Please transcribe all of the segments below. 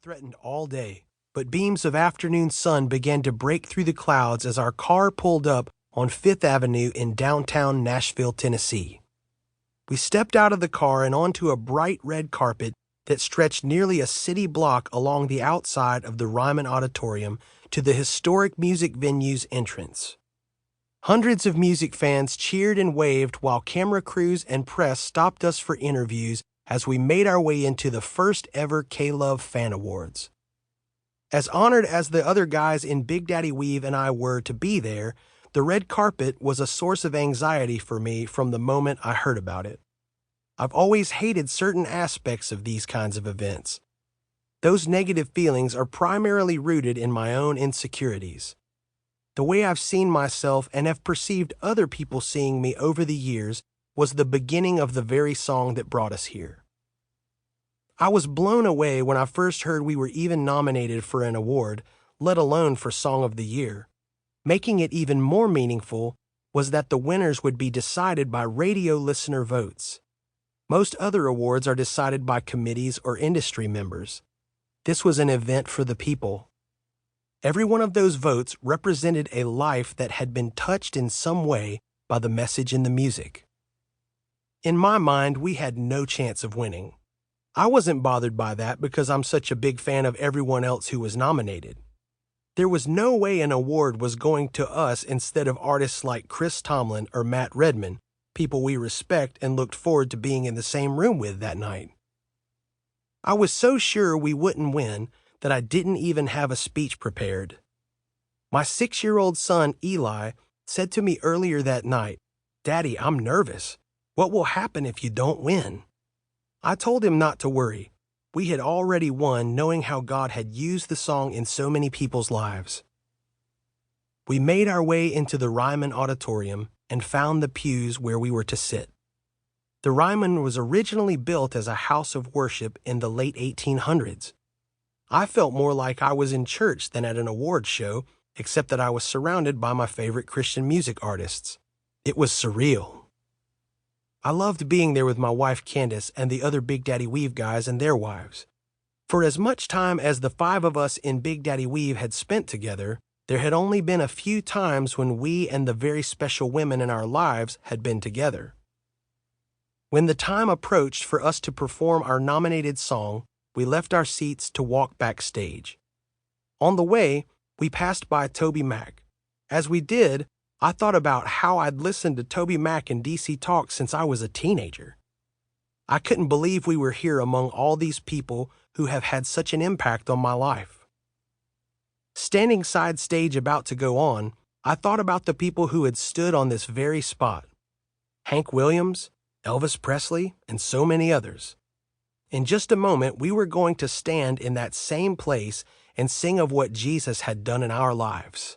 threatened all day, but beams of afternoon sun began to break through the clouds as our car pulled up on Fifth Avenue in downtown Nashville, Tennessee. We stepped out of the car and onto a bright red carpet that stretched nearly a city block along the outside of the Ryman Auditorium to the historic music venue's entrance. Hundreds of music fans cheered and waved while camera crews and press stopped us for interviews as we made our way into the first ever K-Love Fan Awards. As honored as the other guys in Big Daddy Weave and I were to be there, the red carpet was a source of anxiety for me from the moment I heard about it. I've always hated certain aspects of these kinds of events. Those negative feelings are primarily rooted in my own insecurities. The way I've seen myself and have perceived other people seeing me over the years was the beginning of the very song that brought us here. I was blown away when I first heard we were even nominated for an award, let alone for Song of the Year. Making it even more meaningful was that the winners would be decided by radio listener votes. Most other awards are decided by committees or industry members. This was an event for the people. Every one of those votes represented a life that had been touched in some way by the message in the music. In my mind, we had no chance of winning. I wasn't bothered by that because I'm such a big fan of everyone else who was nominated. There was no way an award was going to us instead of artists like Chris Tomlin or Matt Redman, people we respect and looked forward to being in the same room with that night. I was so sure we wouldn't win that I didn't even have a speech prepared. My 6-year-old son, Eli, said to me earlier that night, "Daddy, I'm nervous. What will happen if you don't win?" I told him not to worry. We had already won, knowing how God had used the song in so many people's lives. We made our way into the Ryman Auditorium and found the pews where we were to sit. The Ryman was originally built as a house of worship in the late 1800s. I felt more like I was in church than at an award show, except that I was surrounded by my favorite Christian music artists. It was surreal. I loved being there with my wife Candace and the other Big Daddy Weave guys and their wives. For as much time as the 5 of us in Big Daddy Weave had spent together, there had only been a few times when we and the very special women in our lives had been together. When the time approached for us to perform our nominated song, we left our seats to walk backstage. On the way, we passed by Toby Mac. As we did, I thought about how I'd listened to Toby Mac and DC Talk since I was a teenager. I couldn't believe we were here among all these people who have had such an impact on my life. Standing side stage about to go on, I thought about the people who had stood on this very spot. Hank Williams, Elvis Presley, and so many others. In just a moment, we were going to stand in that same place and sing of what Jesus had done in our lives.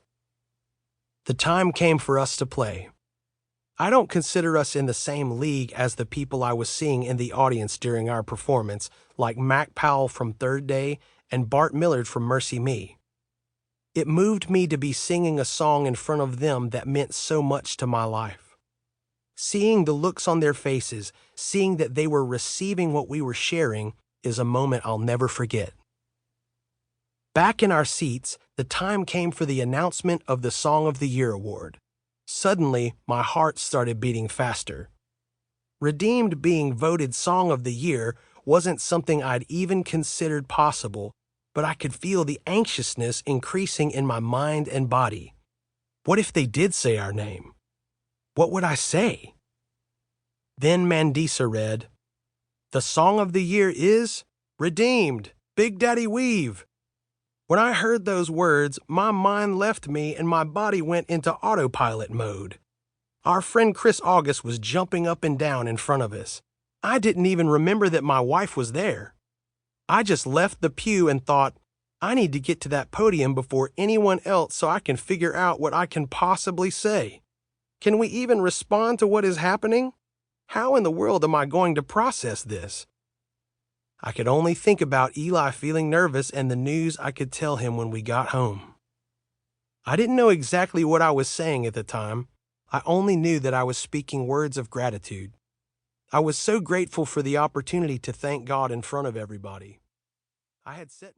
The time came for us to play. I don't consider us in the same league as the people I was seeing in the audience during our performance, like Mac Powell from Third Day and Bart Millard from Mercy Me. It moved me to be singing a song in front of them that meant so much to my life. Seeing the looks on their faces, seeing that they were receiving what we were sharing, is a moment I'll never forget. Back in our seats, the time came for the announcement of the Song of the Year award. Suddenly, my heart started beating faster. Redeemed being voted Song of the Year wasn't something I'd even considered possible, but I could feel the anxiousness increasing in my mind and body. What if they did say our name? What would I say? Then Mandisa read, "The Song of the Year is Redeemed, Big Daddy Weave." When I heard those words, my mind left me and my body went into autopilot mode. Our friend Chris August was jumping up and down in front of us. I didn't even remember that my wife was there. I just left the pew and thought, I need to get to that podium before anyone else so I can figure out what I can possibly say. Can we even respond to what is happening? How in the world am I going to process this? I could only think about Eli feeling nervous and the news I could tell him when we got home. I didn't know exactly what I was saying at the time. I only knew that I was speaking words of gratitude. I was so grateful for the opportunity to thank God in front of everybody. I had set my